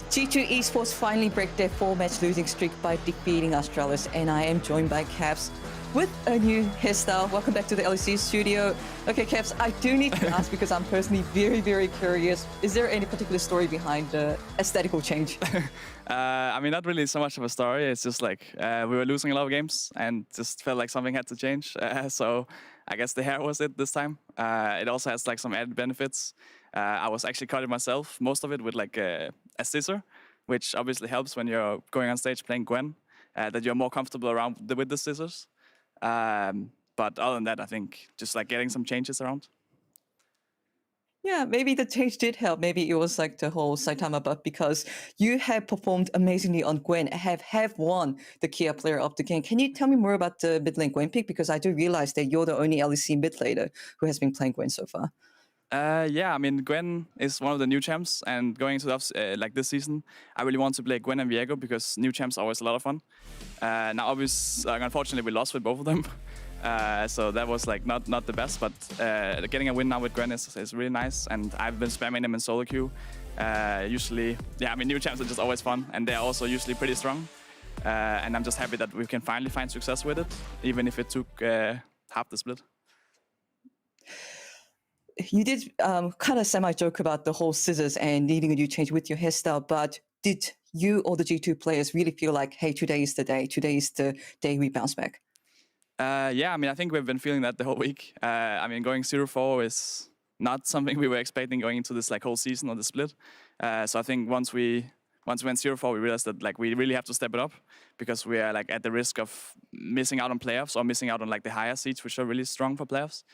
G2 Esports finally break their 4-match losing streak by defeating Astralis, and I am joined by Caps with a new hairstyle. Welcome back to the LEC studio. Okay, Caps, I do need to ask because I'm personally very, very curious. Is there any particular story behind the aesthetical change? Not really so much of a story. It's just like we were losing a lot of games and just felt like something had to change. So I guess the hair was it this time. It also has like some added benefits. I was actually cutting myself, most of it with like a scissor, which obviously helps when you're going on stage playing Gwen, that you're more comfortable around with the scissors. But other than that, I think just like getting some changes around. Yeah, maybe the change did help. Maybe it was like the whole Saitama buff because you have performed amazingly on Gwen, have won the Kia player of the game. Can you tell me more about the mid lane Gwen pick? Because I do realize that you're the only LEC mid laner who has been playing Gwen so far. Gwen is one of the new champs, and going into like this season, I really want to play Gwen and Viego because new champs are always a lot of fun. Now, obviously, unfortunately, we lost with both of them, so that was like not the best. But getting a win now with Gwen is really nice, and I've been spamming them in solo queue. New champs are just always fun, and they're also usually pretty strong. And I'm just happy that we can finally find success with it, even if it took half the split. You did kind of semi-joke about the whole scissors and needing a new change with your hairstyle, but did you or the G2 players really feel like, hey, today is the day we bounce back? I think we've been feeling that the whole week. Going 0-4 is not something we were expecting going into this like whole season or the split. So I think once we went 0-4, we realized that like we really have to step it up because we are like at the risk of missing out on playoffs or missing out on like the higher seeds, which are really strong for playoffs.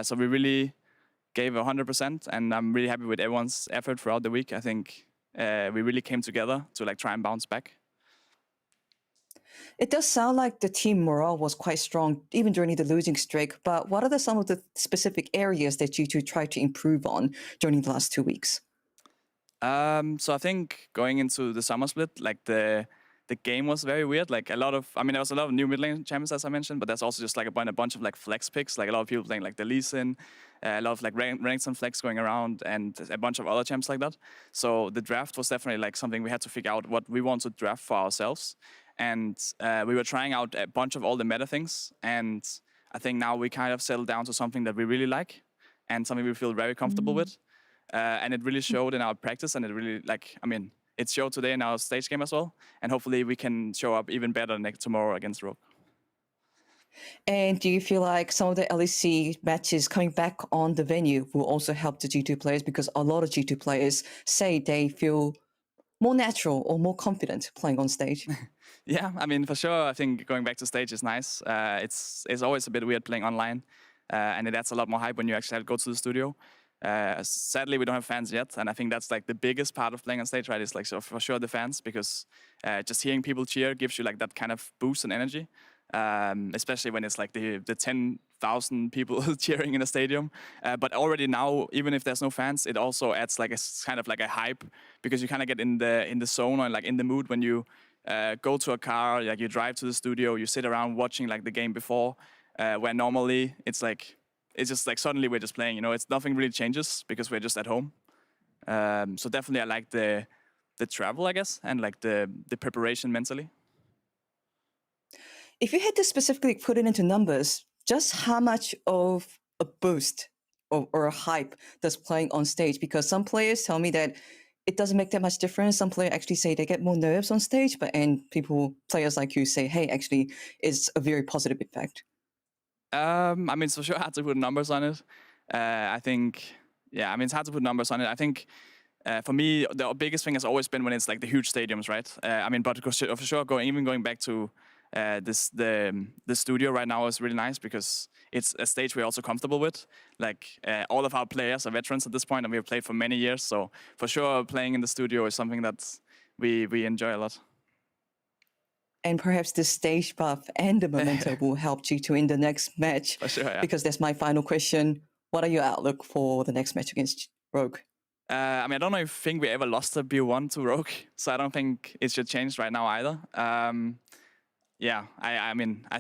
So we really gave 100%, and I'm really happy with everyone's effort throughout the week. I think we really came together to like try and bounce back. It does sound like the team morale was quite strong even during the losing streak, but what are some of the specific areas that G2 tried to improve on during the last 2 weeks? So I think going into the summer split, like the game was very weird. Like there was a lot of new mid lane champions, as I mentioned, but there's also just like a bunch of like flex picks, like a lot of people playing like the Lee Sin, a lot of like ranks and flex going around, and a bunch of other champs like that. So the draft was definitely like something we had to figure out what we want to draft for ourselves. And we were trying out a bunch of all the meta things, and I think now we kind of settled down to something that we really like and something we feel very comfortable with. And it really showed in our practice, and it really it showed today in our stage game as well. And hopefully we can show up even better tomorrow against Rogue. And do you feel like some of the LEC matches coming back on the venue will also help the G2 players? Because a lot of G2 players say they feel more natural or more confident playing on stage. Yeah, for sure. I think going back to stage is nice. It's always a bit weird playing online, and it adds a lot more hype when you actually have to go to the studio. Sadly, we don't have fans yet, and I think that's like the biggest part of playing on stage, right? Is like for sure the fans, because just hearing people cheer gives you like that kind of boost and energy, especially when it's like the 10,000 people cheering in a stadium. But already now, even if there's no fans, it also adds like a kind of like a hype, because you kind of get in the zone or like in the mood when you go to a car, like you drive to the studio, you sit around watching like the game before, where normally it's just like suddenly we're just playing, it's nothing really changes because we're just at home. So definitely I like the travel, I guess, and like the preparation mentally. If you had to specifically put it into numbers, just how much of a boost or a hype does playing on stage? Because some players tell me that it doesn't make that much difference. Some players actually say they get more nerves on stage, players like you say, hey, actually, it's a very positive effect. It's for sure hard to put numbers on it. It's hard to put numbers on it. I think for me, the biggest thing has always been when it's like the huge stadiums, right? But for sure, going back to the studio right now is really nice because it's a stage we're also comfortable with. Like all of our players are veterans at this point, and we have played for many years. So for sure, playing in the studio is something that we enjoy a lot. And perhaps the stage buff and the momentum will help G2 in the next match. For sure, yeah. Because that's my final question. What are your outlook for the next match against Rogue? I don't think we ever lost a B1 to Rogue, so I don't think it should change right now either. I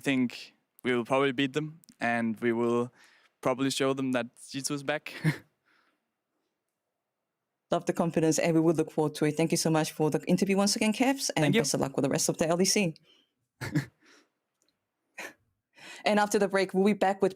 think we will probably beat them, and we will probably show them that G2 is back. love the confidence, and we will look forward to it. Thank you so much for the interview once again, Caps, and Thank you. best of luck with the rest of the LDC. And after the break, we'll be back with